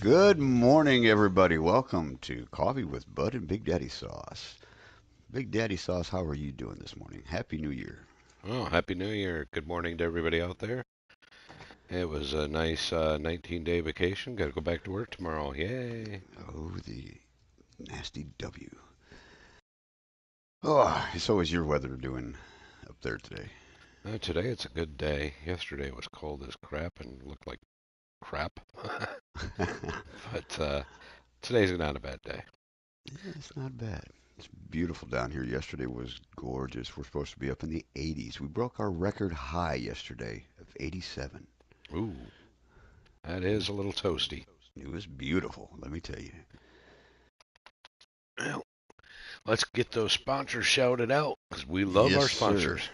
Good morning, everybody. Welcome to Coffee with Bud and Big Daddy Sauce. Big Daddy Sauce, how are you doing this morning? Happy New Year. Oh, Happy New Year. Good morning to everybody out there. It was a nice 19-day vacation. Got to go back to work tomorrow. Yay. Oh, the nasty W. Oh, so is your weather doing up there today? Today it's a good day. Yesterday it was cold as crap and looked like crap. But today's not a bad day. Yeah, it's not bad. It's beautiful down here. Yesterday was gorgeous. We're supposed to be up in the 80s. We broke our record high yesterday of 87. Ooh, that It is was, a little toasty. it was beautiful, let me tell you. Well, let's get those sponsors shouted out because we love Yes, our sir. sponsors.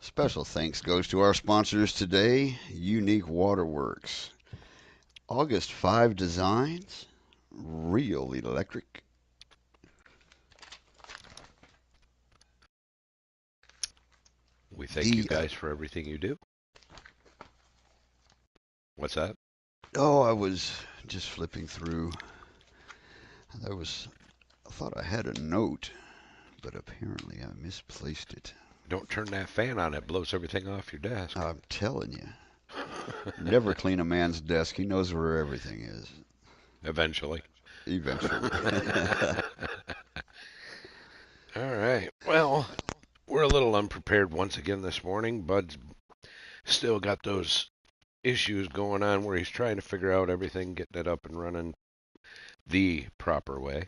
Special thanks goes to our sponsors today, Unique Waterworks, August 5 Designs, Real Electric, We thank you the guys for everything you do. What's that? I was just flipping through. I thought I had a note, but apparently I misplaced it. Don't turn that fan on. It blows everything off your desk. I'm telling you, never clean a man's desk. He knows where everything is. Eventually. Eventually. All right. Well, we're a little unprepared once again this morning. Bud's still got those issues going on where he's trying to figure out everything, getting it up and running the proper way.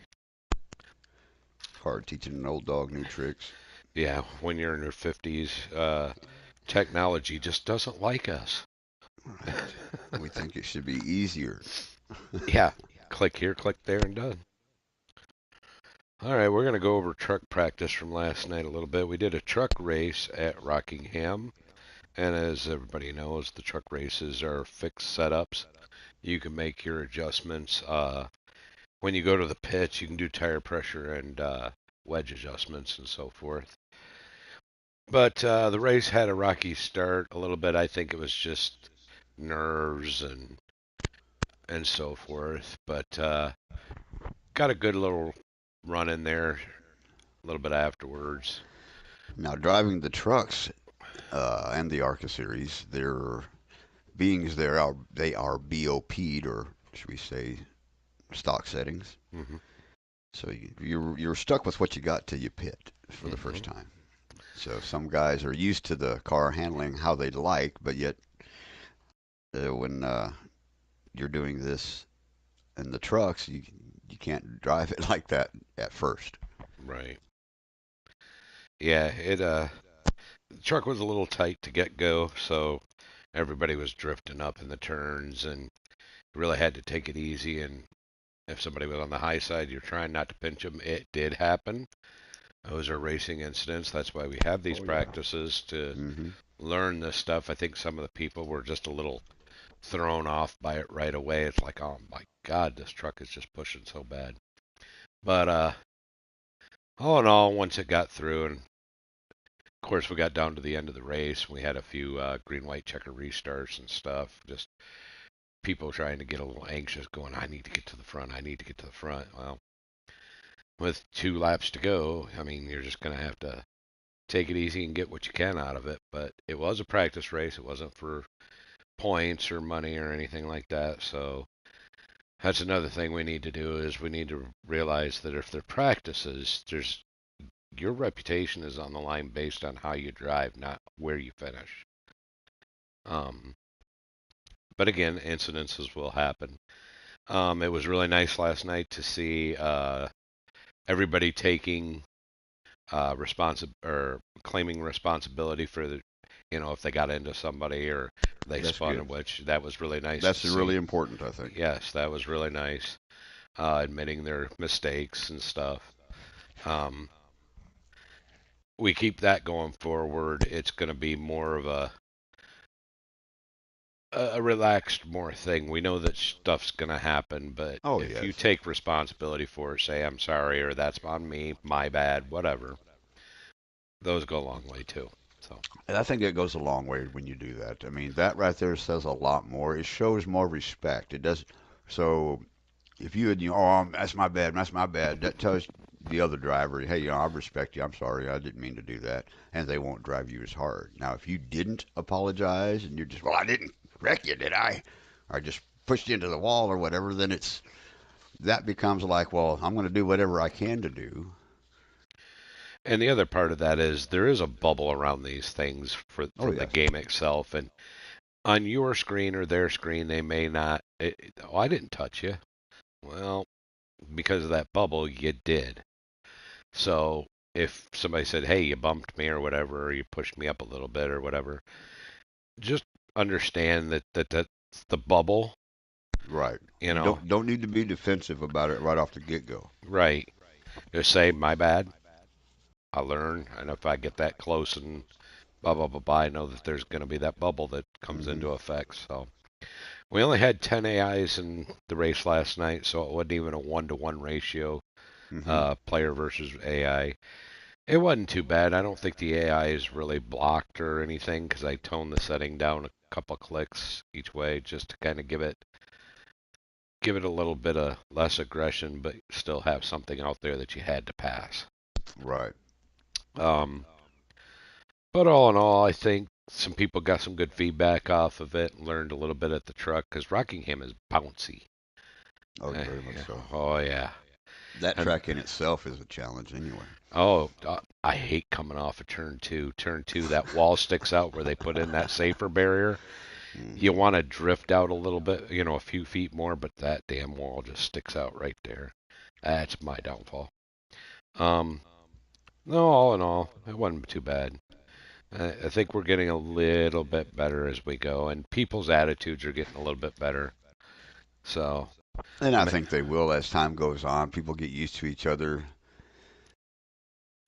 Hard teaching an old dog new tricks. Yeah, when you're in your 50s, technology just doesn't like us. Right. We think it should be easier. Yeah, click here, click there, and done. All right, we're going to go over truck practice from last night a little bit. We did a truck race at Rockingham, and as everybody knows, the truck races are fixed setups. You can make your adjustments. When you go to the pits, you can do tire pressure and wedge adjustments and so forth. But the race had a rocky start a little bit. I think it was just nerves and so forth. But got a good little run in there a little bit afterwards. Now, driving the trucks and the ARCA series, they are BOP'd, or should we say stock settings. Hmm. So you're stuck with what you got till you pit for the Hmm. first time. So some guys are used to the car handling how they'd like, but yet when you're doing this in the trucks, you can't drive it like that at first. Right. Yeah, the truck was a little tight to get go, so everybody was drifting up in the turns and really had to take it easy. And if somebody was on the high side, you're trying not to pinch them. It did happen. Those are racing incidents. That's why we have these Oh yeah. practices to Hmm. learn this stuff. I think some of the people were just a little thrown off by it right away. It's like, oh my God, this truck is just pushing so bad. But all in all, once it got through, and of course we got down to the end of the race, we had a few green, white checker restarts and stuff. Just people trying to get a little anxious, going, I need to get to the front. I need to get to the front. Well, with 2 laps to go, I mean, you're just going to have to take it easy and get what you can out of it. But it was a practice race. It wasn't for points or money or anything like that. So that's another thing we need to do is we need to realize that if they're practices, there's your reputation is on the line based on how you drive, not where you finish. Um, but again, incidences will happen. It was really nice last night to see everybody taking or claiming responsibility for the, if they got into somebody or they That's spun, good. which that was really nice to That's really see. important, I think. Yes, that was really nice. Admitting their mistakes and stuff. Um, we keep that going forward. It's going to be more of a relaxed more thing. We know that stuff's going to happen, but Oh if you yes. take responsibility for it, say I'm sorry or that's on me, my bad, whatever, those go a long way too. So, And I think it goes a long way when you do that. I mean, that right there says a lot more. It shows more respect. It does. So if you had, oh, that's my bad, that tells the other driver, hey, I respect you. I'm sorry, I didn't mean to do that, and they won't drive you as hard. Now, if you didn't apologize and you're just, well, I didn't wreck you, did I? Or I just pushed you into the wall or whatever, then that becomes like, well, I'm going to do whatever I can to do. and the other part of that is there is a bubble around these things Oh from the yes. game itself, and on your screen or their screen, they may not. Oh, I didn't touch you. Well, because of that bubble, you did. So if somebody said, "Hey, you bumped me or whatever, or you pushed me up a little bit or whatever," just understand that that's the bubble. Right. You You know, don't need to be defensive about it right off the get go. right? Just say, "My bad. I learn, and if I get that close and blah blah blah blah, I know that there's going to be that bubble that comes Hmm. into effect." So we only had 10 AIs in the race last night, so it wasn't even a 1-to-1 ratio, Hmm. player versus AI. It wasn't too bad. I don't think the AI is really blocked or anything because I toned the setting down a couple clicks each way just to kind of give it a little bit of less aggression, but still have something out there that you had to pass. Right. Um, but all in all, I think some people got some good feedback off of it and learned a little bit at the truck because Rockingham is bouncy. Oh, very much Yeah. so. Oh yeah, That and track in itself is a challenge anyway. I hate coming off of turn two. Turn two, that wall sticks out where they put in that safer barrier. You Hmm. want to drift out a little bit, a few feet more, but that damn wall just sticks out right there. That's my downfall. Um, no, all in all, it wasn't too bad. I think we're getting a little bit better as we go, and people's attitudes are getting a little bit better. So, And I I mean, think they will as time goes on. People get used to each other.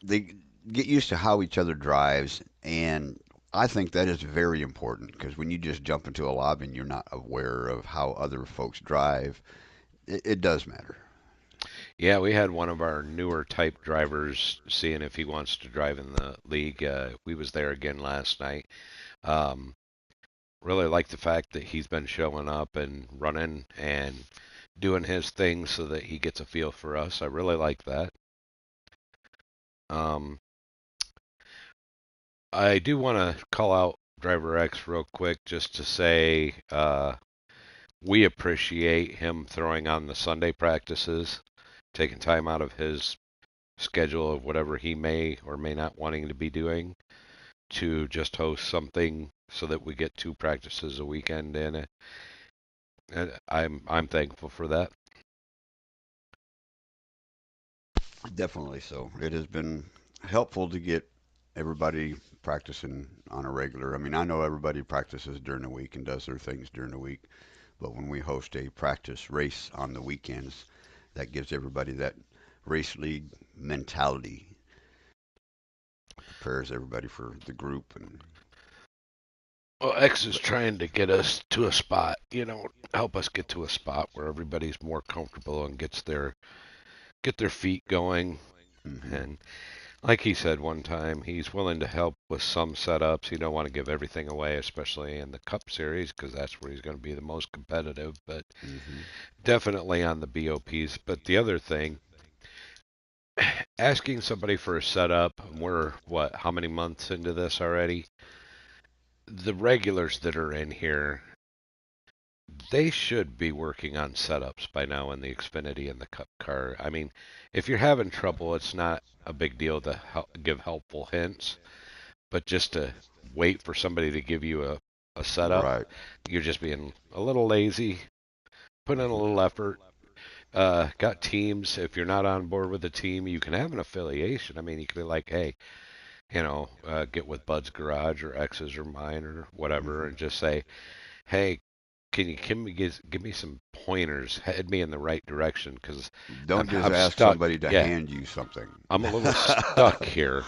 They get used to how each other drives, and I think that is very important because when you just jump into a lobby and you're not aware of how other folks drive, it does matter. yeah, we had one of our newer type drivers seeing if he wants to drive in the league. We was there again last night. Um, really like the fact that he's been showing up and running and doing his thing so that he gets a feel for us. I really like that. Um, I do want to call out Driver X real quick just to say we appreciate him throwing on the Sunday practices, taking time out of his schedule of whatever he may or may not wanting to be doing to just host something so that we get 2 practices a weekend in it. And I'm thankful for that. Definitely so. It has been helpful to get everybody practicing on a regular. I mean, I know everybody practices during the week and does their things during the week, but when we host a practice race on the weekends, that gives everybody that race league mentality, prepares everybody for the group and Well, X is trying to get us to a spot, help us get to a spot where everybody's more comfortable and get their feet going. hmm. And like he said one time, he's willing to help with some setups. He don't want to give everything away, especially in the Cup Series, because that's where he's going to be the most competitive. But Hmm. definitely on the BOPs. But the other thing, asking somebody for a setup, we're what? How many months into this already? The regulars that are in here, they should be working on setups by now in the Xfinity and the Cup car. I mean, if you're having trouble, it's not a big deal to give helpful hints, but just to wait for somebody to give you a setup, Right. you're just being a little lazy. Put in a Hmm. little effort. Got teams. If you're not on board with a team, you can have an affiliation. I mean, you can be like, hey, get with Bud's Garage or X's or mine or whatever, Hmm. and just say, hey, can you give me some pointers, head me in the right direction, because Don't just I'm ask stuck. somebody to Yeah, hand you something. I'm a little stuck here.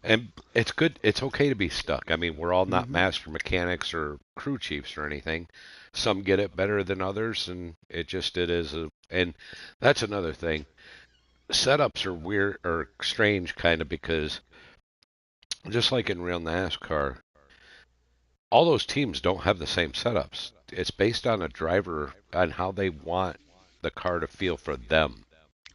And it's good. It's okay to be stuck. I mean, we're all not Hmm. master mechanics or crew chiefs or anything. Some get it better than others, and it is. And that's another thing. Setups are weird or strange, kind of, because just like in real NASCAR, all those teams don't have the same setups. It's based on a driver on how they want the car to feel for them.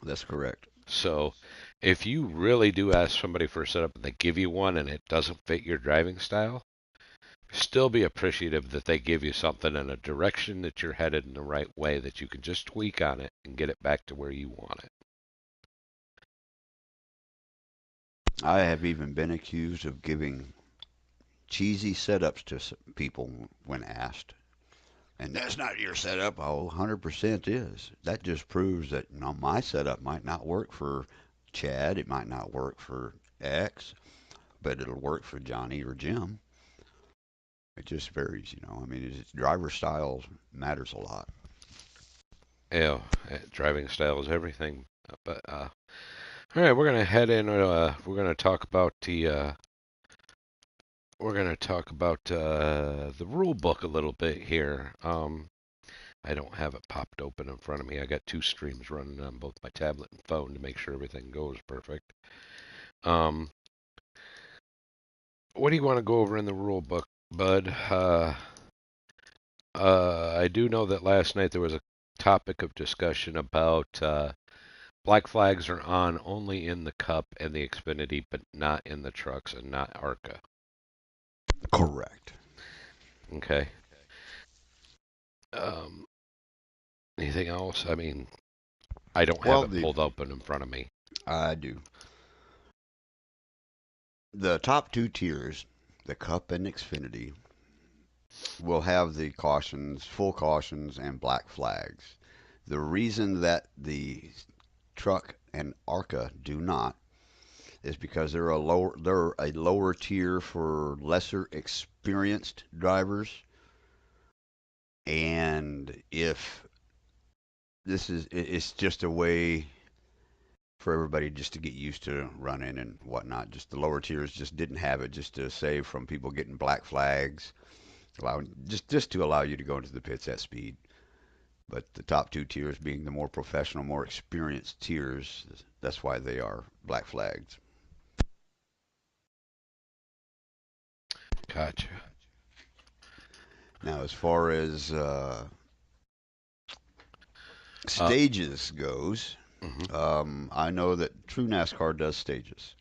That's correct. So if you really do ask somebody for a setup and they give you one and it doesn't fit your driving style, still be appreciative that they give you something in a direction that you're headed in the right way that you can just tweak on it and get it back to where you want it. I have even been accused of giving cheesy setups to people when asked. And that's not your setup. Oh, 100% is. That just proves that my setup might not work for Chad. It might not work for X, but it'll work for Johnny or Jim. It just varies. I mean, driver style matters a lot. Yeah, driving style is everything. But all right, we're gonna head in. We're gonna talk about the rule book a little bit here. I don't have it popped open in front of me. I got two streams running on both my tablet and phone to make sure everything goes perfect. Um, what do you want to go over in the rule book, Bud? I do know that last night there was a topic of discussion about black flags are on only in the Cup and the Xfinity, but not in the trucks and not ARCA. Correct. Okay. Um, anything else? I mean, I don't have Well, it pulled open in front of me. I do. The top two tiers, the Cup and Xfinity, will have the cautions, full cautions, and black flags. The reason that the truck and ARCA do not is because they're a lower tier for lesser experienced drivers. And if it's just a way for everybody just to get used to running and whatnot. Just the lower tiers just didn't have it, just to save from people getting black flags, just to allow you to go into the pits at speed. But the top two tiers being the more professional, more experienced tiers, that's why they are black flags. Gotcha. Now, as far as Uh, stages goes, mhm. I know that True NASCAR does stages.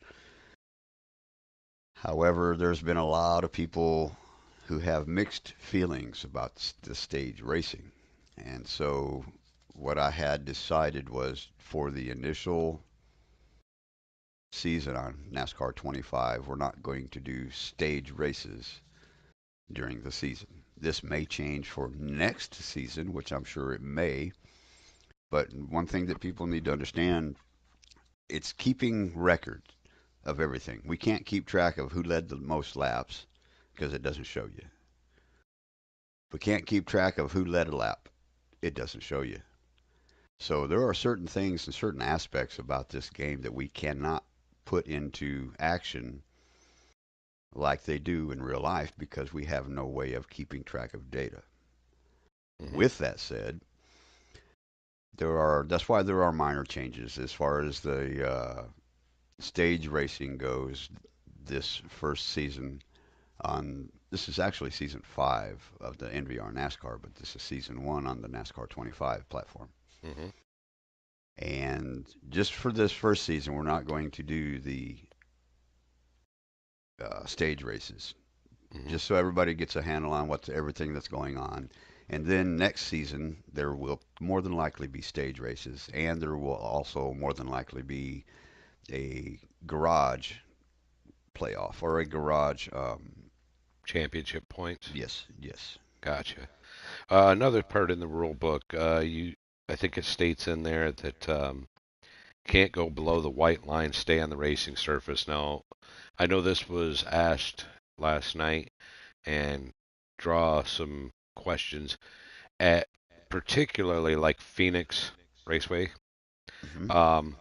However, there's been a lot of people who have mixed feelings about the stage racing. And so what I had decided was for the initial season on NASCAR 25, we're not going to do stage races during the season. This may change for next season, which I'm sure it may. But one thing that people need to understand, it's keeping records of everything. We can't keep track of who led the most laps because it doesn't show you. We can't keep track of who led a lap. It doesn't show you. So there are certain things and certain aspects about this game that we cannot put into action like they do in real life because we have no way of keeping track of data. Mhm. With that said, that's why there are minor changes as far as the stage racing goes this first season. This is actually season 5 of the NVR NASCAR, but this is season 1 on the NASCAR 25 platform. Mhm. And just for this first season, we're not going to do the stage races, Mhm. just so everybody gets a handle on everything that's going on. And then next season, there will more than likely be stage races, and there will also more than likely be a garage playoff or a garage. Championship points. Yes, yes. Gotcha. Another part in the rule book, I think it states in there that can't go below the white line, stay on the racing surface. Now, I know this was asked last night and draw some questions at particularly like Phoenix Raceway. Hmm. Um,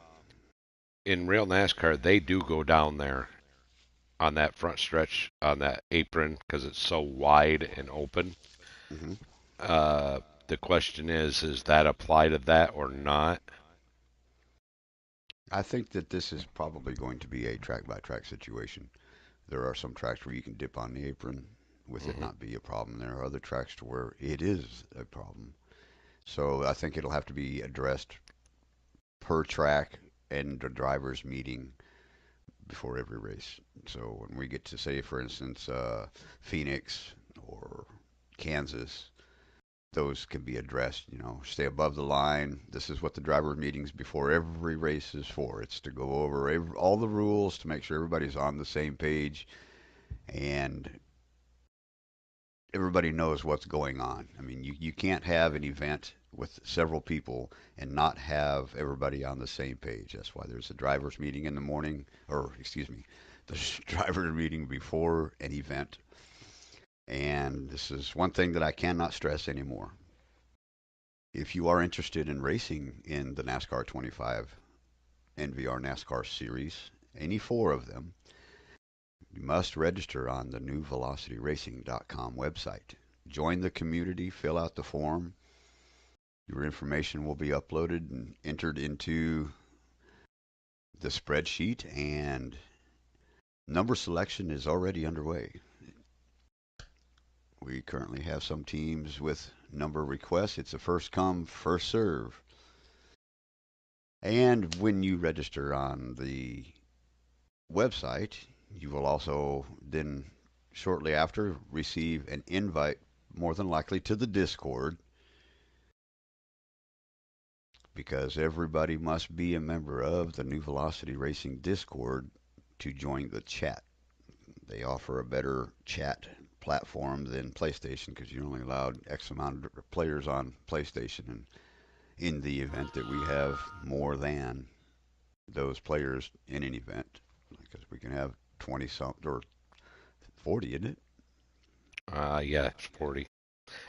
in real NASCAR, they do go down there on that front stretch on that apron because it's so wide and open. Hmm. The question is that apply to that or not? I think that this is probably going to be a track by track situation. There are some tracks where you can dip on the apron with it Hmm. not be a problem. There are other tracks to where it is a problem. So I think it'll have to be addressed per track and the drivers meeting before every race. So when we get to say, for instance, Phoenix or Kansas, those can be addressed. You know, stay above the line. This is what the driver meetings before every race is for. It's to go over all the rules to make sure everybody's on the same page and everybody knows what's going on. I mean, you can't have an event with several people and not have everybody on the same page. That's why there's a drivers meeting in the morning, or excuse me, the drivers meeting before an event. And this is one thing that I cannot stress anymore. If you are interested in racing in the NASCAR 25 NVR NASCAR series, any four of them, you must register on the new VelocityRacing.com website. Join the community, fill out the form. Your information will be uploaded and entered into the spreadsheet, and number selection is already underway. We currently have some teams with number requests. It's a first come, first serve. And when you register on the website, you will also then shortly after receive an invite, more than likely to the Discord, because everybody must be a member of the New Velocity Racing Discord to join the chat. They offer a better chat platform than PlayStation because you're only allowed X amount of players on PlayStation. And in the event that we have more than those players in an event, because we can have 20 something or 40, isn't it? Yeah, it's 40.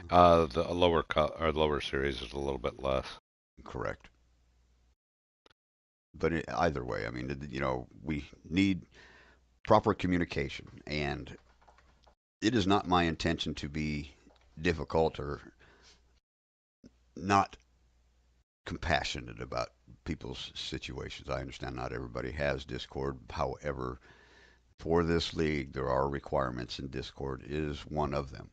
The lower or lower series is a little bit less. Correct. But either way, I mean, we need proper communication, and it is not my intention to be difficult or not compassionate about people's situations. I understand not everybody has Discord. However, for this league, there are requirements, and Discord is one of them.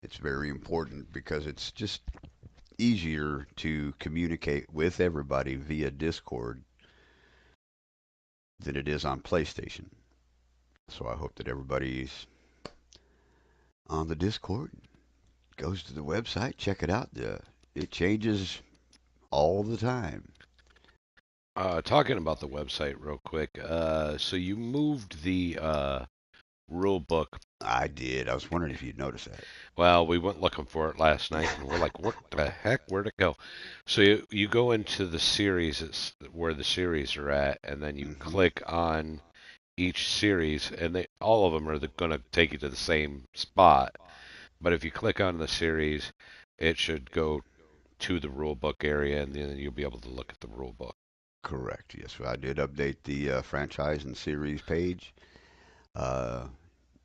It's very important because it's just easier to communicate with everybody via Discord than it is on PlayStation. So I hope that everybody's on the Discord, goes to the website, check it out. It changes all the time. Talking about the website real quick. So you moved the rule book. I did. I was wondering if you'd notice that. Well, we went looking for it last night, and we're like, "What the heck? Where'd it go?" So you go into the series, it's where the series are at, and then you Hmm. click on each series, and they all of them are going to take you to the same spot. But if you click on the series, it should go to the rule book area, and then you'll be able to look at the rule book. Correct. Yes, I did update the franchise and series page. Uh,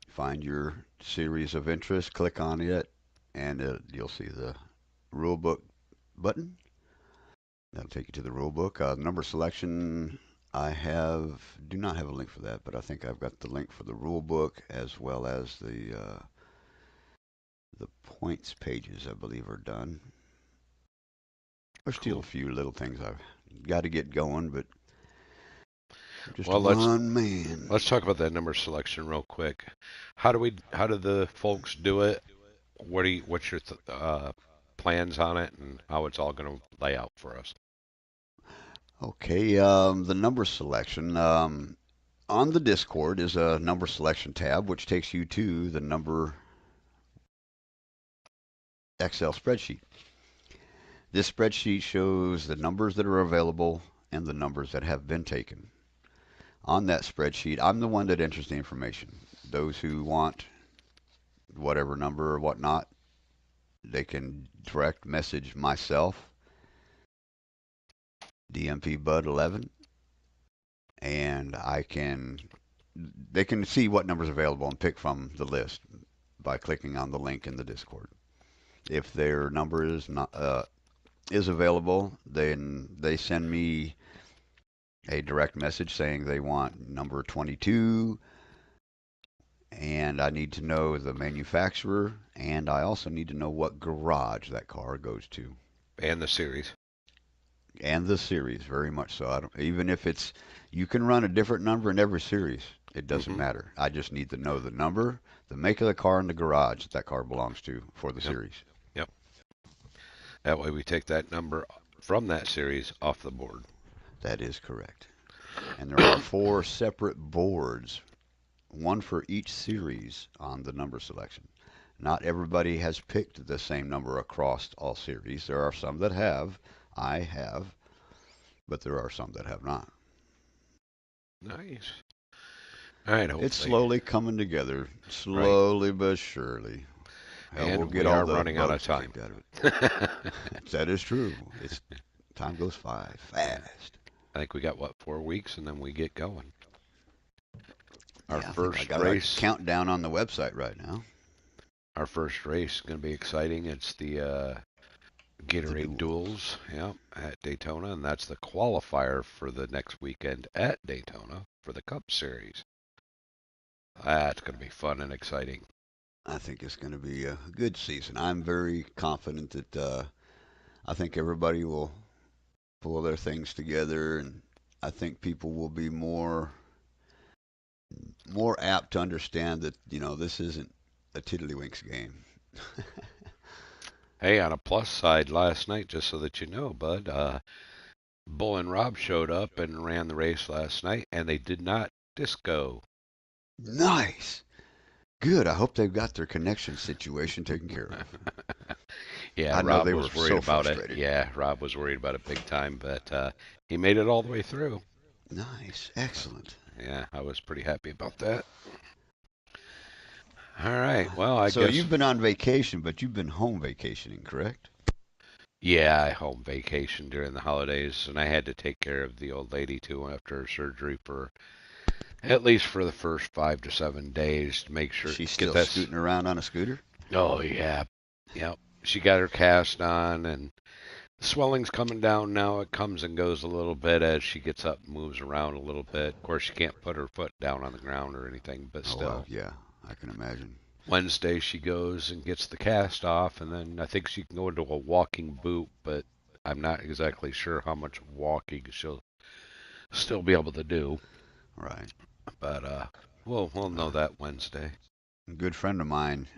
find your series of interest, click on it, and you'll see the rule book button. That'll take you to the rule book. Number selection, do not have a link for that, but I think I've got the link for the rule book as well as the points pages. I believe are done. There's still a Cool. few little things I've got to get going, but I'm just Well, let's one man. let's talk about that number selection real quick. How do the folks do it? What's your plans on it, and how it's all going to lay out for us? Okay, the number selection. On the Discord is a number selection tab, which takes you to the number Excel spreadsheet. This spreadsheet shows the numbers that are available and the numbers that have been taken. On that spreadsheet, I'm the one that enters the information. Those who want whatever number or whatnot, they can direct message myself, DMP Bud 11, and they can see what numbers available and pick from the list by clicking on the link in the Discord. If their number is available, then they send me a direct message saying they want number 22 and I need to know the manufacturer, and I also need to know what garage that car goes to, And the series. and the series, very much so. I don't, even if it's, you can run a different number in every series. It doesn't Hmm. matter. I just need to know the number, the make of the car, and the garage that that car belongs to for the Yep. series. Yep. That way we take that number from that series off the board. That is correct. And there are four separate boards, one for each series on the number selection. Not everybody has picked the same number across all series. There are some that have. I have, but there are some that have not. Nice. All right, It's hopefully. slowly coming together, Right. slowly but surely. Hell, we'll And get we all are the running out of bugs time. kicked out of it. That is true. It's time goes by Yeah. fast. I think we got, what, 4 weeks and then we get going. Our Yeah, I think I first got a race, countdown on the website right now. our first race is going to be exciting. It's the The Gatorade duel. Duels, yeah, at Daytona, and that's the qualifier for the next weekend at Daytona for the Cup Series. That's going to be fun and exciting. I think it's going to be a good season. I'm very confident that I think everybody will pull their things together, and I think people will be more apt to understand that this isn't a tiddlywinks game. Hey, on a plus side, last night, just so that you know, Bud, Bull and Rob showed up and ran the race last night, and they did not disco. Nice, good. I hope they've got their connection situation taken care of. Yeah, I know Rob they were was worried so about it. frustrated. Yeah, Rob was worried about it big time, but he made it all the way through. Nice, excellent. Yeah, I was pretty happy about that. All right, well, I So guess, you've been on vacation, but you've been home vacationing, correct? yeah, I home vacation during the holidays, and I had to take care of the old lady too after her surgery for at least for the first 5 to 7 days to make sure She's get still this. scooting around on a scooter? Oh yeah, yep. She got her cast on, and the swelling's coming down now. It comes and goes a little bit as she gets up and moves around a little bit. Of course, she can't put her foot down on the ground or anything, but Oh, well, still. yeah, I can imagine. Wednesday she goes and gets the cast off, and then I think she can go into a walking boot, but I'm not exactly sure how much walking she'll still be able to do. Right. But we'll know Uh, that Wednesday. a good friend of mine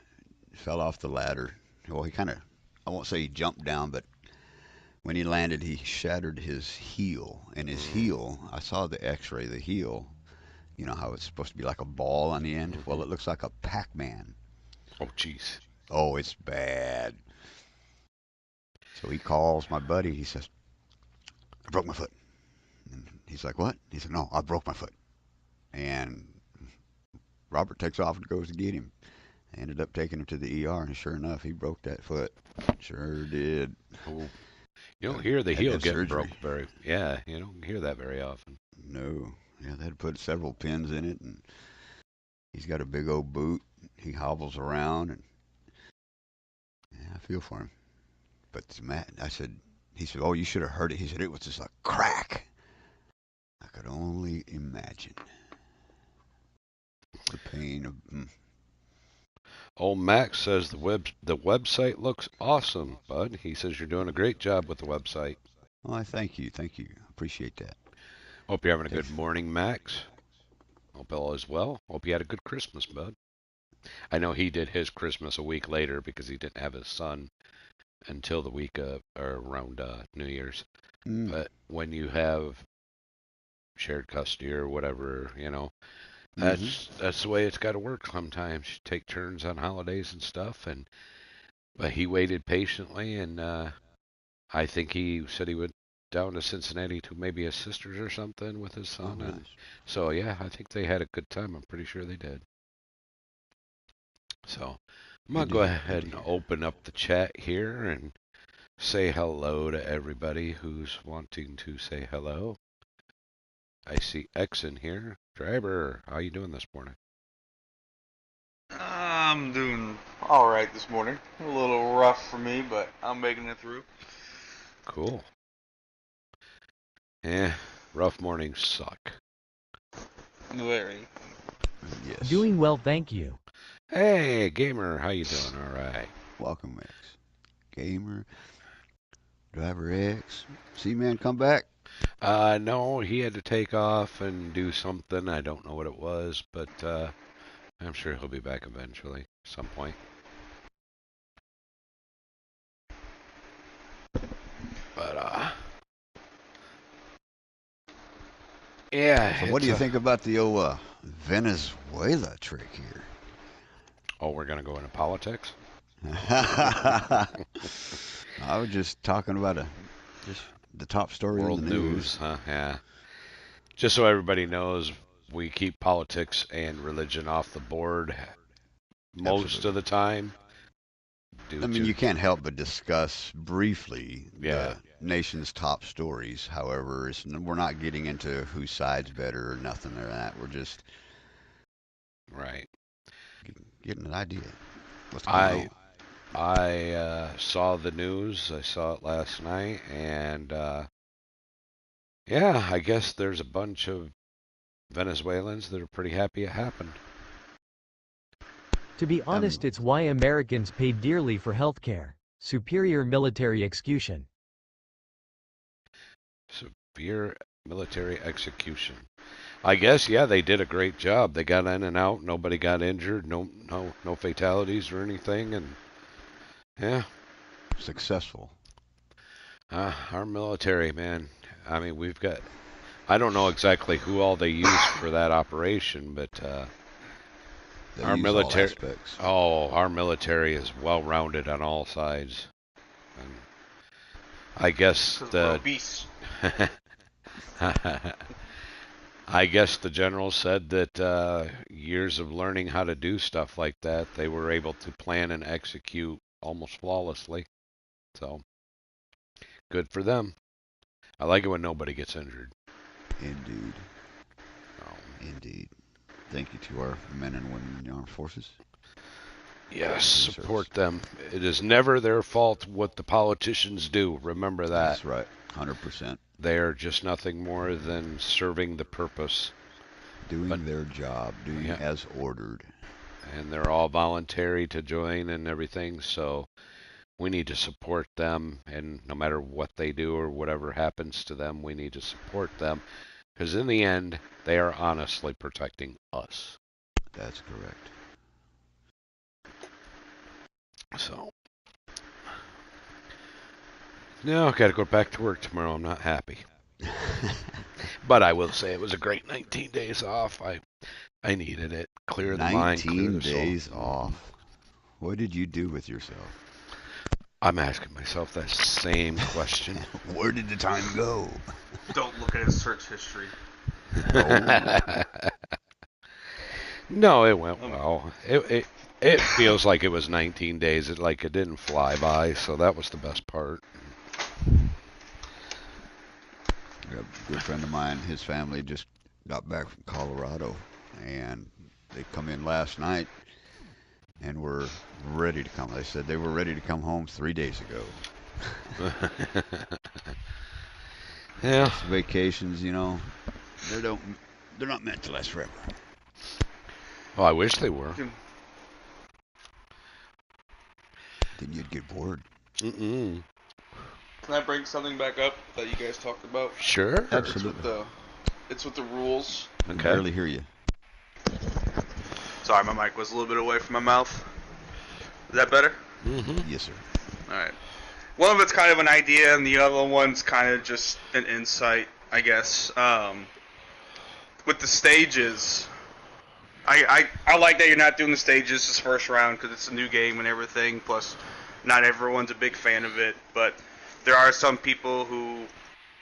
fell off the ladder. Well, he kind of, I won't say he jumped down, but when he landed, he shattered his heel. And his Mm, heel, I saw the x ray, the heel, you know how it's supposed to be like a ball on the end? Well, hmm. it looks like a Pac Man. Oh, jeez. Oh, it's bad. So he calls my buddy. He says, I broke my foot. And he's like, what? He said, no, I broke my foot. And Robert takes off and goes to get him. I ended up taking him to the ER, and sure enough, he broke that foot. Sure did. Oh, you don't hear the Had to heel have getting surgery. broke very. Yeah, you don't hear that very often. No. Yeah, they had to put several pins in it, and he's got a big old boot. He hobbles around, and yeah, I feel for him. But Matt, I said, he said, oh, you should have heard it. He said, it was just a crack. I could only imagine the pain of. Old Max says the website looks awesome, Bud. He says you're doing a great job with the website. Well, I thank you. Thank you. Appreciate that. Hope you're having a good Takes, morning, Max. Hope all is well. Hope you had a good Christmas, Bud. I know he did his Christmas a week later because he didn't have his son until the week of or around New Year's. mm, But when you have shared custody or whatever, mm-hmm. that's the way it's got to work sometimes. You take turns on holidays and stuff, and but he waited patiently, and I think he said he went down to Cincinnati to maybe his sisters or something with his Oh, son, and nice. so yeah, I think they had a good time. I'm pretty sure they did. So I'm gonna Good to go hear. Good ahead to and hear. open up the chat here and say hello to everybody who's wanting to say hello. I see X in here. Driver, how you doing this morning? I'm doing all right this morning. A little rough for me, but I'm making it through. Cool. Eh, rough mornings suck. Very. Yes. Doing well, thank you. Hey, gamer, how you doing? All right. Welcome, X. Gamer, Driver X. C-Man, come back. No, he had to take off and do something. I don't know what it was, but I'm sure he'll be back eventually, some point. But yeah, So what do you think about the old Venezuela trick here? Oh, we're gonna go into politics. I was just talking about just the top story in the World news. news, huh? Yeah. Just so everybody knows, we keep politics and religion off the board most Absolutely. of the time due I mean, to you can't help but discuss briefly yeah, the nation's top stories. However, we're not getting into whose side's better or nothing like that. We're just right. getting an idea what's going I on. I saw the news. I saw it last night, and yeah, I guess there's a bunch of Venezuelans that are pretty happy it happened. To be Um, honest, it's why Americans pay dearly for healthcare. Superior military execution. Severe military execution. I guess yeah, they did a great job. They got in and out. Nobody got injured. No fatalities or anything. And yeah, Successful. our military, man. I mean, we've got. I don't know exactly who all they used for that operation, but They our use all military. aspects. Oh, our military is well rounded on all sides. And I guess Because we're the. obese. I guess the general said that years of learning how to do stuff like that, they were able to plan and execute almost flawlessly. So good for them. I like it when nobody gets injured. Indeed. Um, Indeed. Thank you to our men and women in the armed forces. yes, For your service. support them. It is never their fault what the politicians do. Remember that. That's right. 100%. They are just nothing more than serving the purpose. But Doing their job, doing yeah, as ordered. and they're all voluntary to join and everything. So we need to support them, and no matter what they do or whatever happens to them, we need to support them because in the end, they are honestly protecting us. That's correct. So, no, got to go back to work tomorrow. I'm not happy, but I will say it was a great 19 days off. I needed it. Clear the mind, clear 19 the soul. days off. What did you do with yourself? I'm asking myself that same question. Where did the time go? Don't look at his search history. Oh. No, it went well. It feels like it was 19 days. It didn't fly by, so that was the best part. A good friend of mine, his family just got back from Colorado, and they come in last night and were ready to come. They said they were ready to come home 3 days ago. Yeah. Vacations, they don't, they're not meant to last forever. Well, I wish they were. Then you'd get bored. Mm-mm. Can I bring something back up that you guys talked about? Sure. Absolutely. It's with the rules. I can Okay. barely hear you. Sorry, my mic was a little bit away from my mouth. Is that better? Mm-hmm. Yes, sir. Alright. One of it's kind of an idea, and the other one's kind of just an insight, I guess. With the stages, I like that you're not doing the stages this first round because it's a new game and everything. Plus, not everyone's a big fan of it, but there are some people who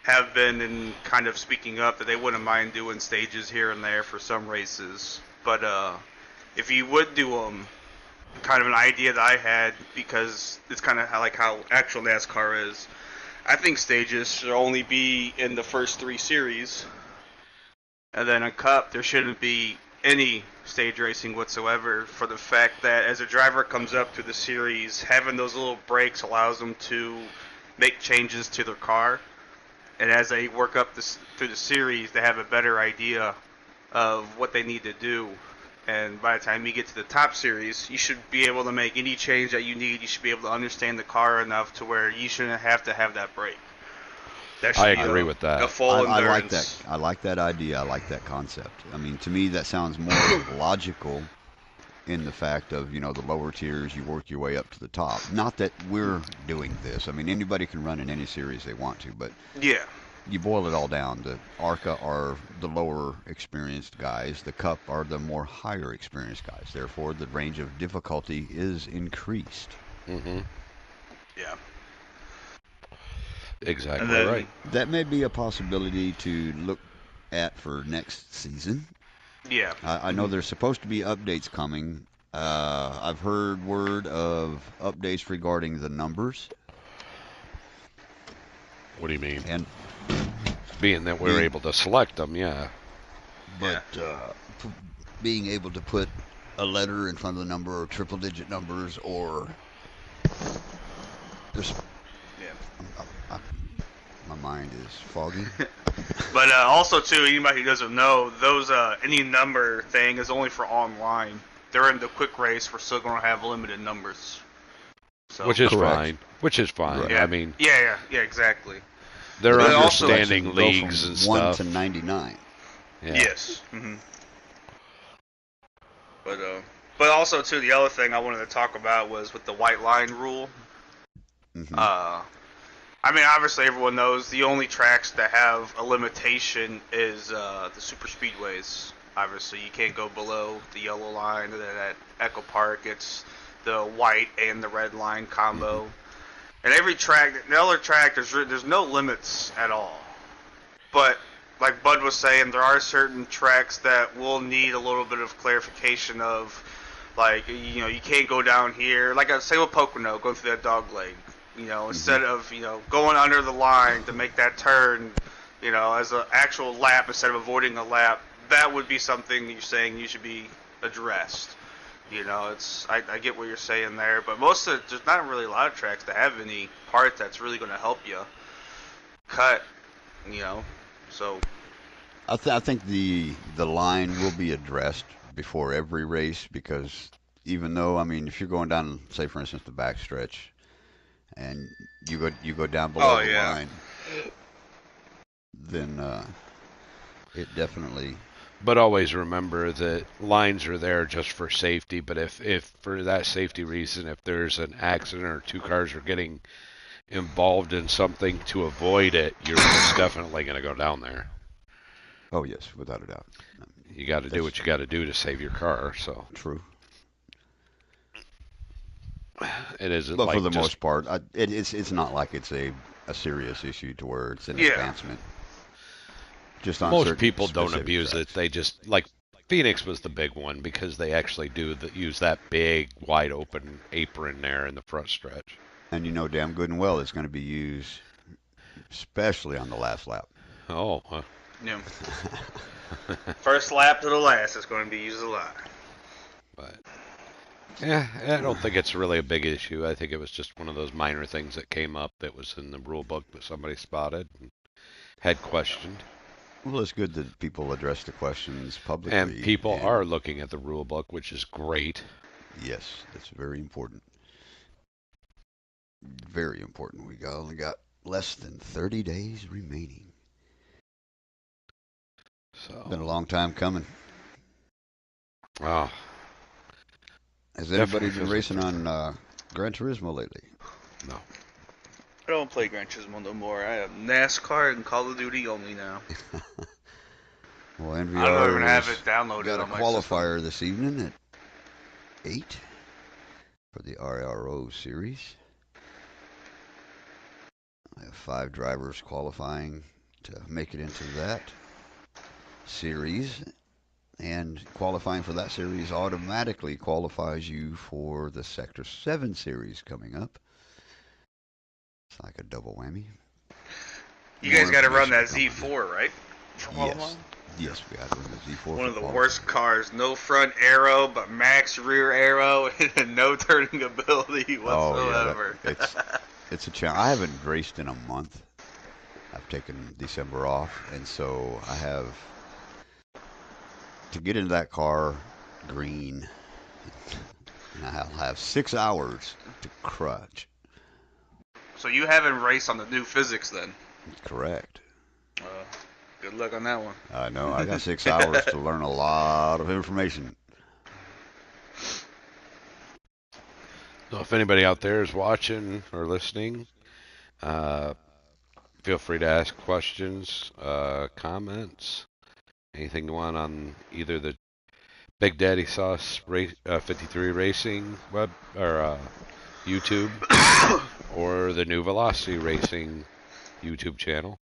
have been in kind of speaking up that they wouldn't mind doing stages here and there for some races. But if you would do them, kind of an idea that I had, because it's kind of like how actual NASCAR is. I think stages should only be in the first 3 series, and then a Cup there shouldn't be any stage racing whatsoever, for the fact that as a driver comes up through the series, having those little breaks allows them to make changes to their car, and as they work up through the series, they have a better idea of what they need to do. And by the time you get to the top series, you should be able to make any change that you need. You should be able to understand the car enough to where you shouldn't have to have that break. That should I be agree a, with a that. full I like endurance. that. I like that idea. I like that concept. I mean, to me, that sounds more logical in the fact of, the lower tiers, you work your way up to the top. Not that we're doing this. I mean, anybody can run in any series they want to, but Yeah. you boil it all down. The ARCA are the lower experienced guys. The Cup are the more higher experienced guys. Therefore, the range of difficulty is increased. Hmm. Yeah. And Exactly then, right. That may be a possibility to look at for next season. yeah. I know there's supposed to be updates coming. I've heard word of updates regarding the numbers What do you mean? and Being that we're being, able to select them, yeah. but being able to put a letter in front of the number or triple digit numbers or there's Yeah. I, my mind is foggy. But also too, anybody who doesn't know, those any number thing is only for online. During the quick race, we're still going to have limited numbers. So. Which is Correct. fine. Which is fine. Right. Yeah. I mean, Yeah, exactly. they're But also- understanding Selections go leagues and from 1 stuff. to 99. Yeah. Yes. But also too, the other thing I wanted to talk about was with the white line rule. Hmm. I mean, obviously everyone knows the only tracks that have a limitation is the super speedways. Obviously, you can't go below the yellow line. And then at Echo Park, it's the white and the red line combo. And every track, the other track, there's no limits at all. But like Bud was saying, there are certain tracks that will need a little bit of clarification of, like, you can't go down here. Like I say with Pocono, going through that dog leg. Instead of, going under the line to make that turn, as an actual lap instead of avoiding a lap, that would be something you're saying you should be addressed. I get what you're saying there, but there's not really a lot of tracks that have any part that's really going to help you cut, so. I think the line will be addressed before every race because even though, I mean, if you're going down, say for instance, the backstretch, and you go down below Oh, the yeah. line, then it definitely. But always remember that lines are there just for safety. But if for that safety reason, if there's an accident or two cars are getting involved in something to avoid it, you're most definitely going to go down there. Oh yes, without a doubt. You got to do what you got to do to save your car. So True. it isn't But like for the just most part, it's not like it's a serious issue to where it's an Yeah. advancement. Just on most certain people don't specific abuse tracks. it. They just like Phoenix was the big one because they actually use that big wide open apron there in the front stretch. And you know damn good and well it's going to be used, especially on the last lap. Oh, Yeah. First lap to the last is going to be used a lot. but yeah, I don't think it's really a big issue. I think it was just one of those minor things that came up that was in the rule book that somebody spotted and had questioned. Well, it's good that people address the questions publicly. And people are looking at the rule book, which is great. Yes, that's very important. Very important. We only got less than 30 days remaining. So, Been a long time coming. oh, Has Definitely anybody been feels like racing on Gran Turismo lately? no. I don't play Gran Turismo no more. I have NASCAR and Call of Duty only now. Well, I don't even NVR have it downloaded got a on my qualifier this evening at 8 for the RRO series. I have 5 drivers qualifying to make it into that series. And qualifying for that series automatically qualifies you for the Sector 7 series coming up. It's like a double whammy. You guys got to run that information to come on Z4, right? Yes. Yes, we got to run the Z4. One of the for worst qualifying. cars. No front arrow, but max rear arrow, and no turning ability whatsoever. Oh, yeah. It's a challenge. I haven't raced in a month. I've taken December off, and so I have to get into that car green. And I'll have 6 hours to crutch. So you haven't raced on the new physics then? Correct. Uh, Good luck on that one. I know. I got 6 hours to learn a lot of information. So if anybody out there is watching or listening, uh, feel free to ask questions, comments, anything you want on either the Big Daddy Sauce 53 Racing web or YouTube or the New Velocity Racing YouTube channel.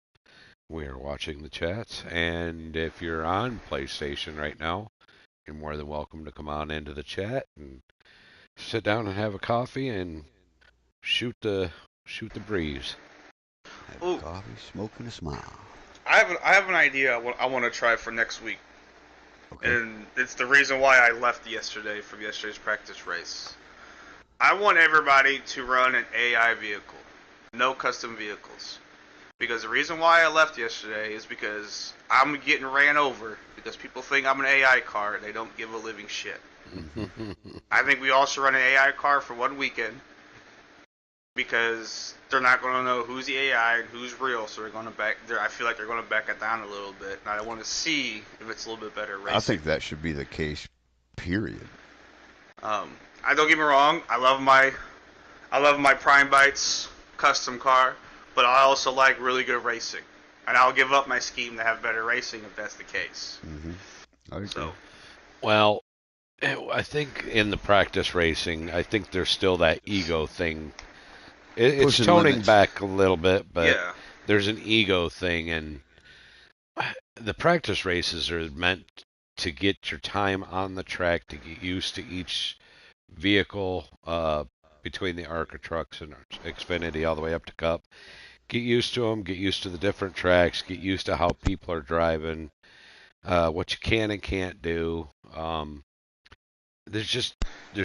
We are watching the chats, and if you're on PlayStation right now, you're more than welcome to come on into the chat and sit down and have a coffee and shoot the breeze. Have Ooh, coffee, smoke, and a smile. I have an idea I want to try for next week, Okay. and it's the reason why I left yesterday from yesterday's practice race. I want everybody to run an AI vehicle, no custom vehicles. Because the reason why I left yesterday is because I'm getting ran over because people think I'm an AI car and they don't give a living shit. I think we all should run an AI car for one weekend because they're not going to know who's the AI and who's real, so they're going to I feel like they're going to back it down a little bit, and I want to see if it's a little bit better racing. I think that should be the case, period. I don't get me wrong, I love my Prime Bites custom car, but I also like really good racing, and I'll give up my scheme to have better racing if that's the case. Mm-hmm. I agree. So, Well, I think in the practice racing, I think there's still that ego thing. It's Pushing toning limits. back a little bit, but yeah. there's an ego thing, and the practice races are meant to get your time on the track, to get used to each vehicle between the ARCA trucks and Xfinity all the way up to Cup. Get used to them, get used to the different tracks, get used to how people are driving, what you can and can't do. There's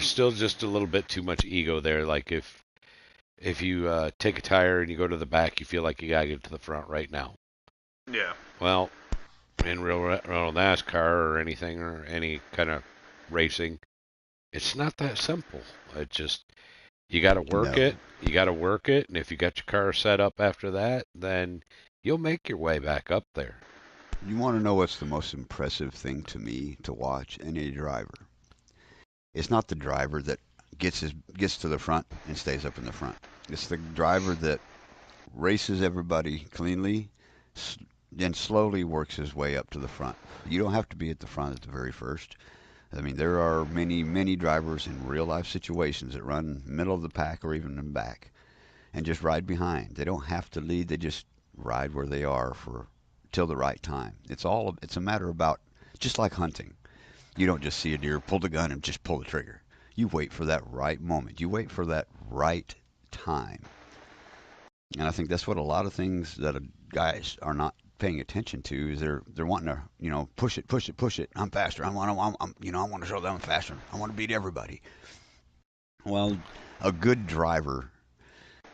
still just a little bit too much ego there. Like if you take a tire and you go to the back, you feel like you gotta get to the front right now. Yeah. Well, in real NASCAR or anything or any kind of racing, it's not that simple. It just you got to work No. it. You got to work it, and if you got your car set up after that, then you'll make your way back up there. You want to know what's the most impressive thing to me to watch in a driver? It's not the driver that gets to the front and stays up in the front. It's the driver that races everybody cleanly, then slowly works his way up to the front. You don't have to be at the front at the very first. I mean, there are many drivers in real life situations that run middle of the pack or even in back and just ride behind. They don't have to lead. They just ride where they are for till the right time. It's a matter about just like hunting. You don't just see a deer, pull the gun, and just pull the trigger. You wait for that right moment. You wait for that right time. And I think that's what a lot of things that guys are not paying attention to is they're wanting to push it, push it, push it. I'm faster. I want to show them I'm faster. I want to beat everybody. Well, a good driver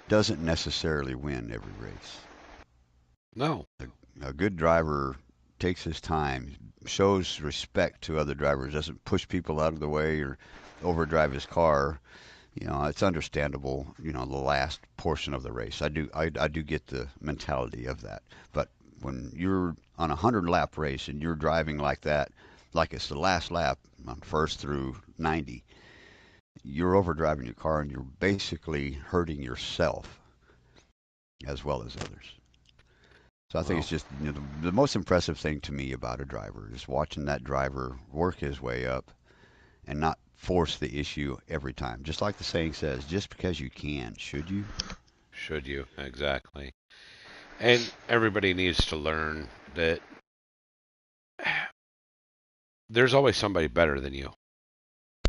doesn't necessarily win every race. No. A good driver takes his time, shows respect to other drivers, doesn't push people out of the way or overdrive his car. It's understandable, the last portion of the race. I do get the mentality of that. But when you're on a 100-lap race and you're driving like that, like it's the last lap on first through 90, you're overdriving your car and you're basically hurting yourself as well as others. So I think it's just the most impressive thing to me about a driver is watching that driver work his way up and not force the issue every time. Just like the saying says, just because you can, should you? Should you? Exactly. And everybody needs to learn that there's always somebody better than you.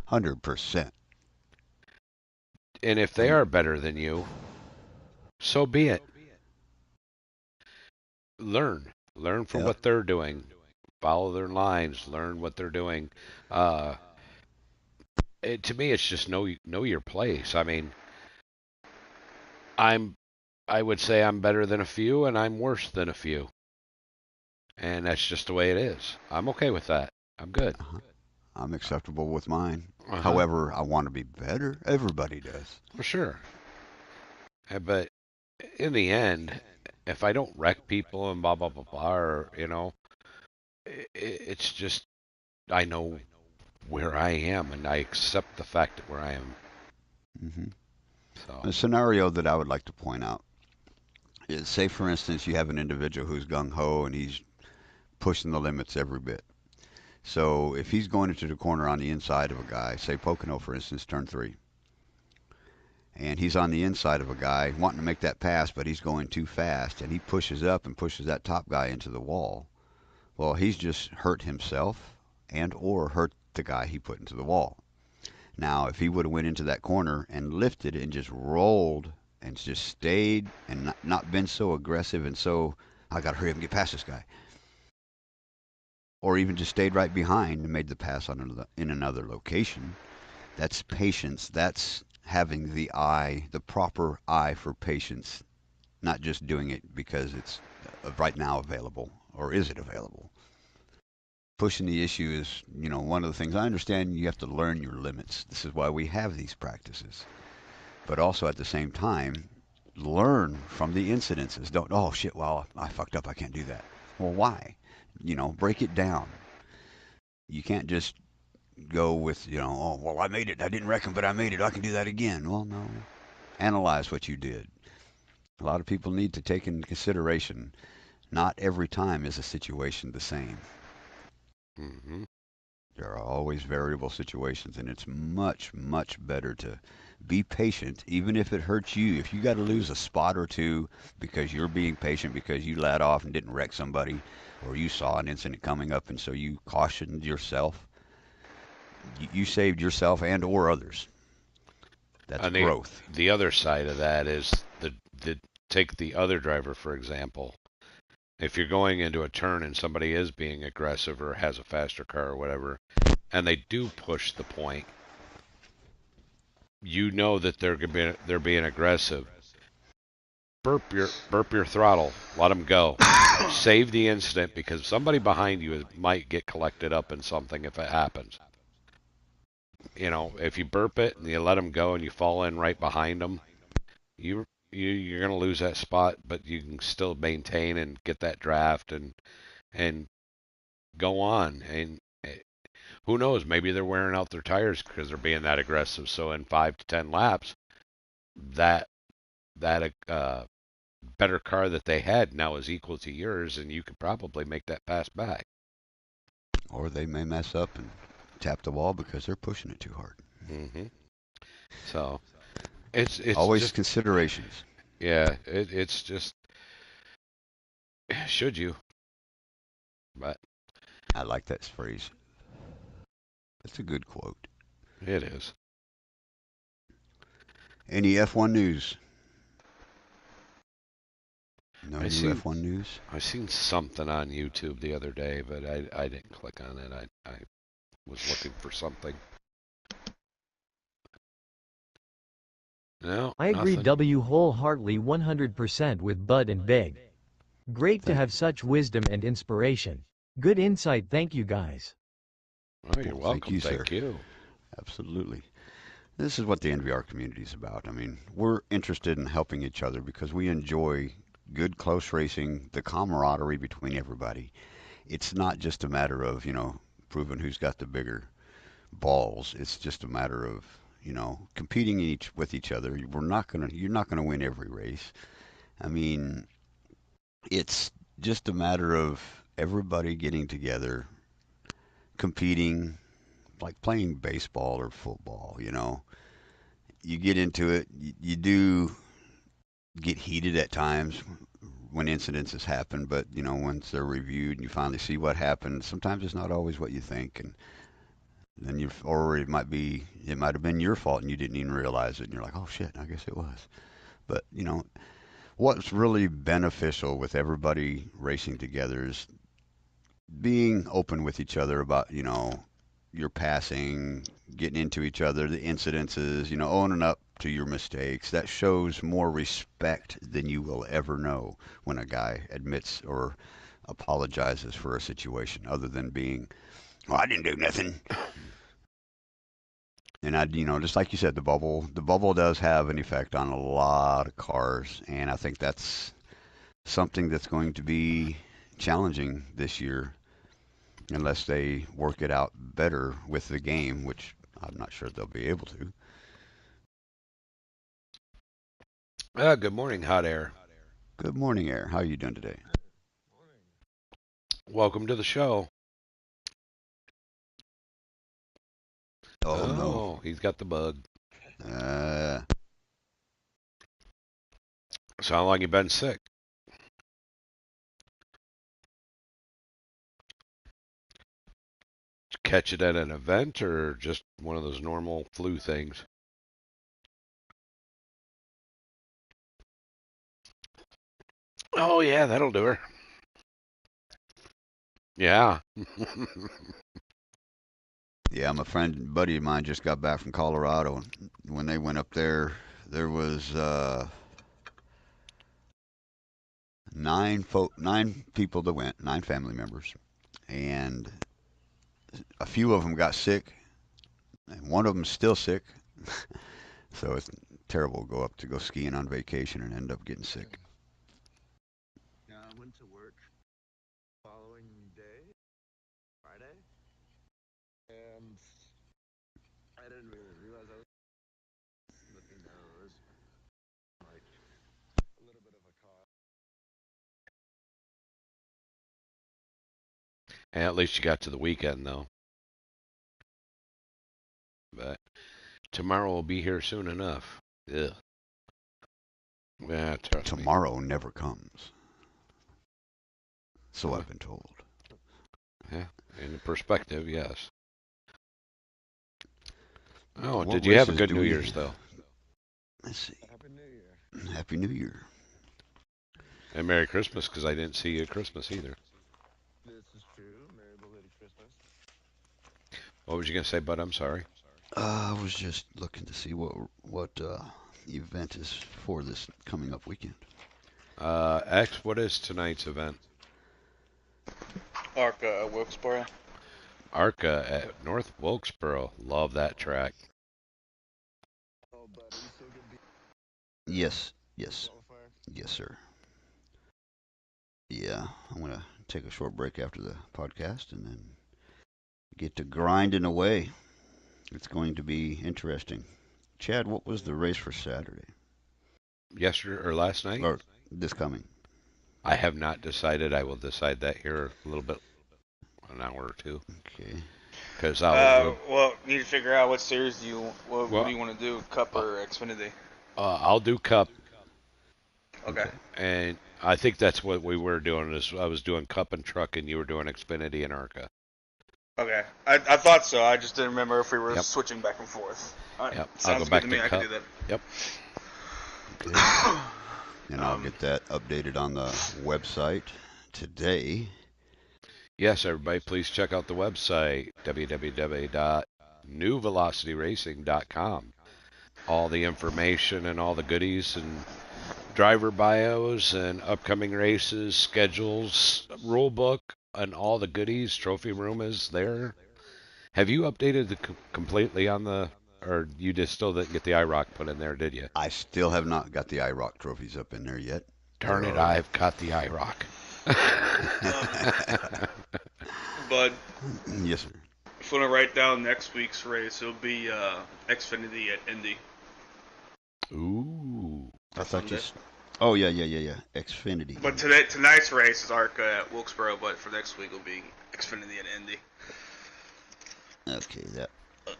100%. And if they are better than you, so be it. Learn from Yep. what they're doing. Follow their lines. Learn what they're doing. To me, it's just know your place. I mean, I would say I'm better than a few, and I'm worse than a few, and that's just the way it is. I'm okay with that. I'm good. Uh-huh. I'm acceptable with mine. Uh-huh. However, I want to be better. Everybody does. For sure. But in the end, if I don't wreck people and blah blah blah blah, or it's just I know where I am and I accept the fact that where I am. hmm So, A scenario that I would like to point out is, say, for instance, you have an individual who's gung ho and he's pushing the limits every bit. So if he's going into the corner on the inside of a guy, say Pocono, for instance, turn three, and he's on the inside of a guy wanting to make that pass, but he's going too fast, and he pushes up and pushes that top guy into the wall. Well, he's just hurt himself and or hurt the guy he put into the wall. Now, if he would have went into that corner and lifted and just rolled and just stayed and not been so aggressive and so I got to hurry up and get past this guy, or even just stayed right behind and made the pass on in another location, that's patience. That's having the eye, the proper eye for patience, not just doing it because it's right now available, or is it available. Pushing the issue is, one of the things I understand. You have to learn your limits. This is why we have these practices. But also at the same time, learn from the incidences. Don't, oh shit, well, I fucked up. I can't do that. Well, why? Break it down. You can't just go with, oh, well, I made it. I didn't reckon, but I made it. I can do that again. Well, no. Analyze what you did. A lot of people need to take into consideration not every time is a situation the same. hmm There are always variable situations, and it's much, much better to be patient, even if it hurts you. If you got to lose a spot or two because you're being patient because you let off and didn't wreck somebody, or you saw an incident coming up and so you cautioned yourself, you saved yourself and or others. That's and the growth. the other side of that is the take the other driver for example. If you're going into a turn and somebody is being aggressive or has a faster car or whatever, and they do push the point, you know that they're being aggressive. Burp your throttle. Let them go. Save the incident because somebody behind you might get collected up in something if it happens. If you burp it and you let them go and you fall in right behind them, you're going to lose that spot, but you can still maintain and get that draft and go on. And who knows? Maybe they're wearing out their tires because they're being that aggressive. So in 5 to 10 laps, that that better car that they had now is equal to yours, and you could probably make that pass back. Or they may mess up and tap the wall because they're pushing it too hard. hmm So it's Always just considerations. yeah, it's just should you, but I like that phrase. That's a good quote. it is. Any F1 news? No I new seen F1 news? I seen something on YouTube the other day, but I didn't click on it. I was looking for something. No, I agree nothing. wholeheartedly 100% with Bud and Big. Great to Thank have such wisdom and inspiration. Good insight, thank you guys. Oh, you're well, thank welcome. you, sir. Thank you. Absolutely. This is what the NVR community is about. I mean, we're interested in helping each other because we enjoy good close racing, the camaraderie between everybody. It's not just a matter of, proving who's got the bigger balls. It's just a matter of, competing with each other. You're not gonna win every race. I mean, it's just a matter of everybody getting together, competing, like playing baseball or football. You get into it. You do get heated at times when incidences happen, but once they're reviewed and you finally see what happened, sometimes it's not always what you think, and then or it might have been your fault and you didn't even realize it, and you're like, oh shit, I guess it was. But what's really beneficial with everybody racing together is being open with each other about your passing, getting into each other, the incidences, owning up to your mistakes. That shows more respect than you will ever know when a guy admits or apologizes for a situation, other than being Well, I didn't do nothing. And just like you said, the bubble does have an effect on a lot of cars, and I think that's something that's going to be challenging this year unless they work it out better with the game, which I'm not sure they'll be able to. Good morning, hot air. Good morning, Air. How are you doing today? Welcome to the show. Oh no. Oh, he's got the bug. Uh, So how long you been sick? Did you catch it at an event or just one of those normal flu things? Oh yeah, that'll do her. Yeah. yeah, my friend, buddy of mine just got back from Colorado, and when they went up there, there was nine people that went, nine family members, and a few of them got sick, and one of them's still sick. So it's terrible to go up to go skiing on vacation and end up getting sick. Yeah, I went to work following day, Friday, and I didn't really realize I was sniffing nose, like a little bit of a cough. And at least you got to the weekend though. But tomorrow will be here soon enough. Ugh. Yeah, trust me. Tomorrow never comes, so I've been told. Yeah, in perspective, yes. Oh, What did you have a races good do New we? Year's though? Let's see. Happy New Year. Happy New Year. And Merry Christmas because I didn't see you at Christmas either. This is true. Merry belated Christmas. What was you gonna say, Bud? I'm sorry. I was just looking to see what event is for this coming up weekend. X, what is tonight's event? ARCA Wilkesboro. ARCA at North Wilkesboro. Love that track. Oh, but are you still gonna be Yes, yes, qualifier? yes, sir. Yeah, I'm gonna take a short break after the podcast and then get to grinding away. It's going to be interesting. Chad, what was the race for Saturday Yesterday or last night? or this coming? I have not decided. I will decide that here a little bit, an hour or two, Okay. because I'll Well, need to figure out what series what well, do you want to do, Cup or Xfinity? I'll do Cup, Okay. Okay. and I think that's what we were doing. Is I was doing Cup and Truck, and you were doing Xfinity and ARCA. Okay. I thought so. I just didn't remember if we were Yep. switching back and forth. All right. Yep. I'll Sounds go good back to me. to I can Cup. do that. Yep. Okay. And I'll Um, get that updated on the website today. Yes, everybody, please check out the website www.newvelocityracing.com. All the information and all the goodies and driver bios and upcoming races, schedules, rule book, and all the goodies. Trophy room is there. Have you updated the completely on the, or you just still didn't get the IROC put in there, did you? I still have not got the IROC trophies up in there yet. Darn it, I've got the IROC. Bud, Yes, sir. if you want to write down next week's race, it'll be Xfinity at Indy. Ooh. I thought Sunday. you. Oh yeah. Xfinity. But tonight's race is ARCA at Wilkesboro, but for next week it'll be Xfinity at Indy. Okay, that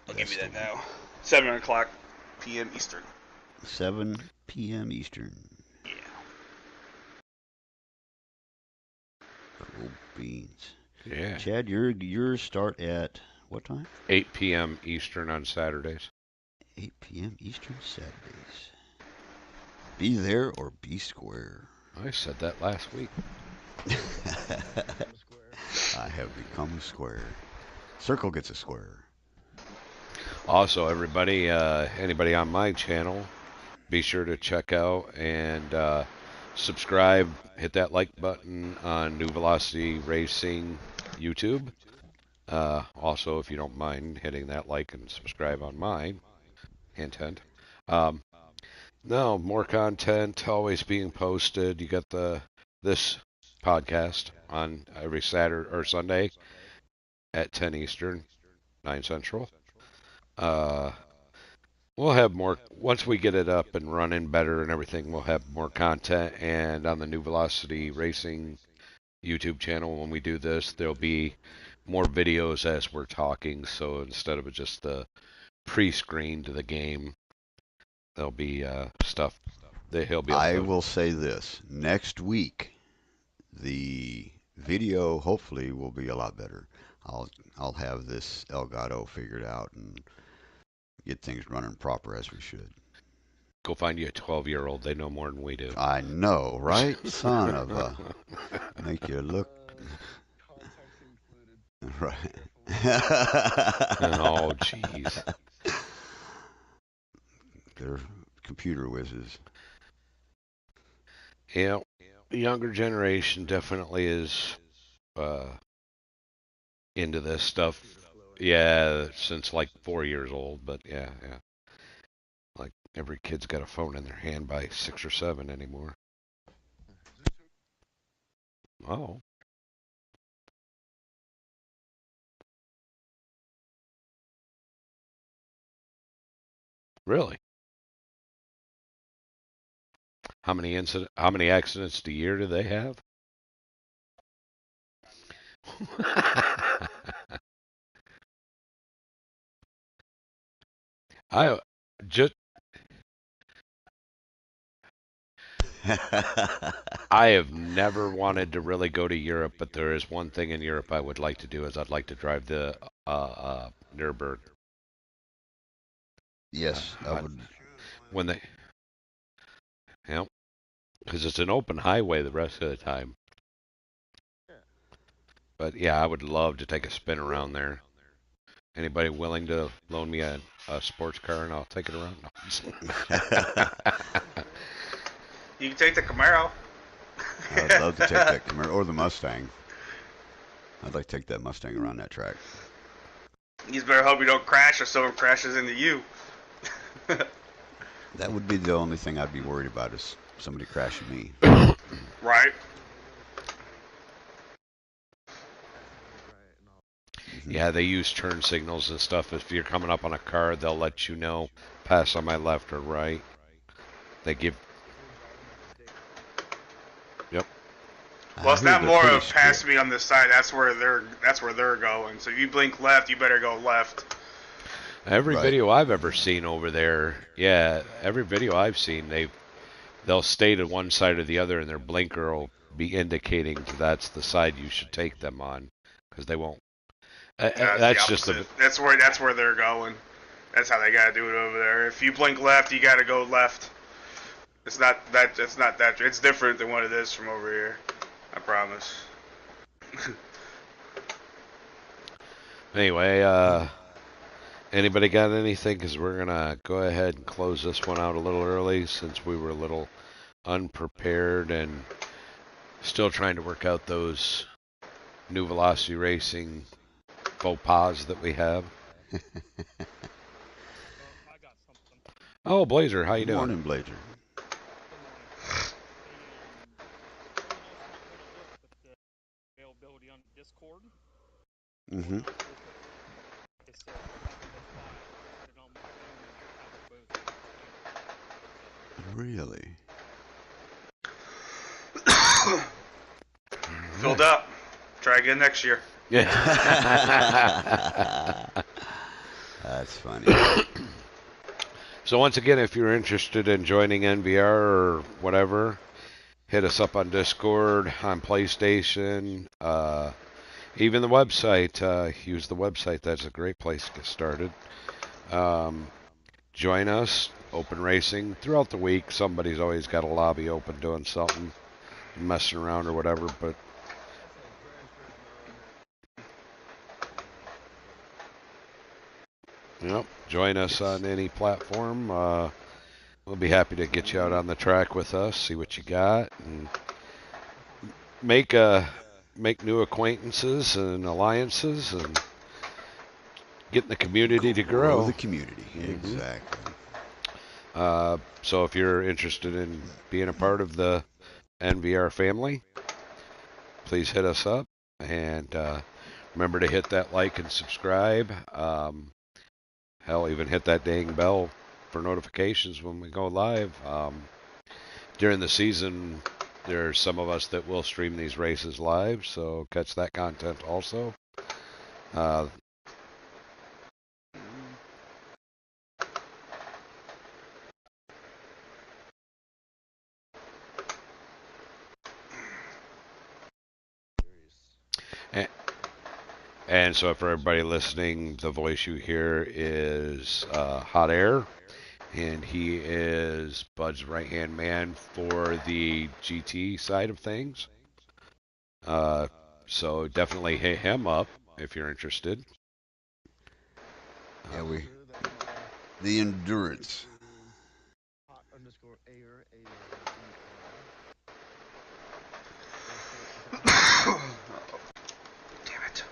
I'll give you That's that the now. 7 o'clock p.m. Eastern. 7 p.m. Eastern. Yeah. Cool beans. Yeah. Chad, yours start at what time? 8 p.m. Eastern on Saturdays. 8 p.m. Eastern Saturdays. Be there or be square. I said that last week. I'm a square. I have become a square. Circle gets a square. Also, everybody, anybody on my channel, be sure to check out and subscribe. Hit that like button on New Velocity Racing YouTube. Also, if you don't mind hitting that like and subscribe on mine, hint, hint. Um, no, more content always being posted. You got this podcast on every Saturday or Sunday at 10 Eastern, 9 Central. Uh, we'll have more once we get it up and running better and everything. We'll have more content, and on the New Velocity Racing YouTube channel, when we do this, there'll be more videos as we're talking. So instead of just the pre-screen to the game, there'll be stuff that he'll be able I to. will say this. Next week, the video hopefully will be a lot better. I'll I'll have this Elgato figured out and get things running proper as we should. Go find you a 12-year-old. They know more than we do. I know, right? Son of a make you look Context included. right. Oh, jeez. They're computer whizzes. Yeah, the younger generation definitely is uh, into this stuff. Yeah, since like 4 years old. But yeah, yeah. Like every kid's got a phone in their hand by 6 or 7 anymore. Oh, really? How many accidents a year do they have? I just I have never wanted to really go to Europe, but there is one thing in Europe I would like to do is I'd like to drive the Nürburgring. Yes, I I, would. when they, you know, because it's an open highway the rest of the time. But yeah, I would love to take a spin around there. Anybody willing to loan me a sports car and I'll take it around? No. You can take the Camaro. I would love to take that Camaro or the Mustang. I'd like to take that Mustang around that track. You just better hope you don't crash or someone crashes into you. That would be the only thing I'd be worried about is somebody crashing me. Right? Mhm. Yeah, they use turn signals and stuff. If you're coming up on a car, they'll let you know, pass on my left or right. They give. Yep. Well, I it's hear not they're more pretty of pass strict. me on this side. That's where they're going. So if you blink left, you better go left. Every Right. video I've ever seen over there, yeah, every video I've seen, they'll stay to one side or the other, and their blinker will be indicating that's the side you should take them on, because they won't. It's the That's just opposite. a. That's where they're going. That's how they gotta do it over there. If you blink left, you gotta go left. It's not that. It's not that. It's different than what it is from over here. I promise. Anyway, anybody got anything? Because we're gonna go ahead and close this one out a little early since we were a little unprepared and still trying to work out those New Velocity Racing faux pas that we have. Oh, Blazer, how you Good doing? morning, Blazer. Mm-hmm. Really? Filled up. Try again next year. Yeah. That's funny. So once again, if you're interested in joining NVR or whatever, hit us up on Discord, on PlayStation, even the website. Use the website. That's a great place to get started. Join us. Open racing throughout the week. Somebody's always got a lobby open doing something, messing around or whatever. But yep, join us on any platform. We'll be happy to get you out on the track with us, see what you got, and make make new acquaintances and alliances, and getting the community to Grow grow. the community. hmm Exactly. So if you're interested in being a part of the NVR family, please hit us up and remember to hit that like and subscribe. Hell, even hit that dang bell for notifications when we go live. During the season, there's some of us that will stream these races live, so catch that content also. Uh, and, and so for everybody listening, the voice you hear is Hot Air, and he is Bud's right-hand man for the GT side of things. Uh, so definitely hit him up if you're interested. Yeah, we Sure, that the endurance. is hot underscore air Damn it.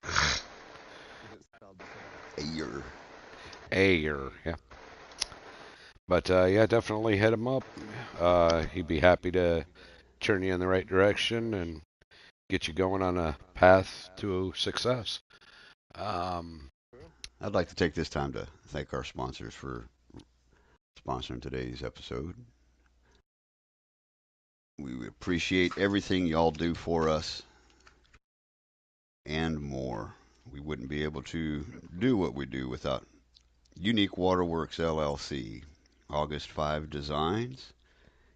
Is it spelled the same? Ayer. Ayer, yeah. But yeah, definitely hit him up. He'd be happy to turn you in the right direction and get you going on a path to success. Um, I'd like to take this time to thank our sponsors for sponsoring today's episode. We appreciate everything y'all do for us and more. We wouldn't be able to do what we do without Unique Waterworks LLC, August 5 Designs,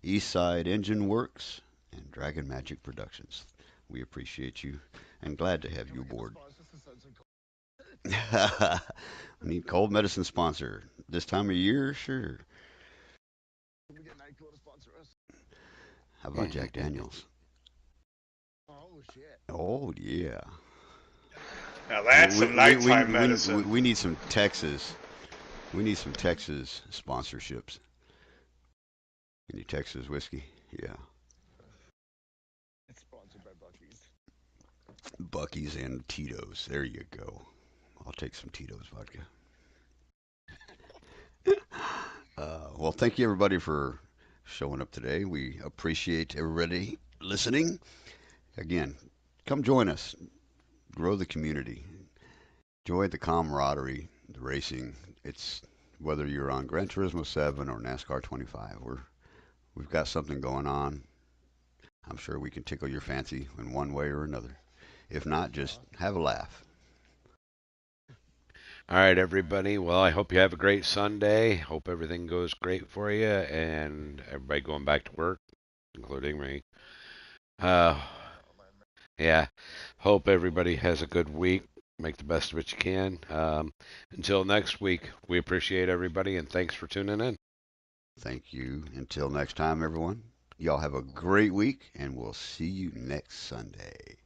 Eastside Engine Works, and Dragon Magic Productions. We appreciate you and glad to have Can you we get a aboard. sponsor to send some We need cold medicine sponsor. This time of year, sure. Can we get Nyquil to sponsor us? How about Jack Daniels? Oh shit. Oh yeah. Now that's some nighttime medicine. We need some Texas. We need some Texas sponsorships. Any Texas whiskey? Yeah. It's sponsored by Bucky's. Bucky's and Tito's. There you go. I'll take some Tito's vodka. Well, thank you everybody for showing up today. We appreciate everybody listening. Again, come join us. Grow the community. Enjoy the camaraderie, the racing. It's whether you're on Gran Turismo 7 or NASCAR 25. We've got something going on. I'm sure we can tickle your fancy in one way or another. If not, just have a laugh. all right, everybody. Well, I hope you have a great Sunday. Hope everything goes great for you and everybody going back to work, including me. Uh, yeah. Hope everybody has a good week. Make the best of it you can. Until next week, we appreciate everybody and thanks for tuning in. Thank you. Until next time, everyone. Y'all have a great week, and we'll see you next Sunday.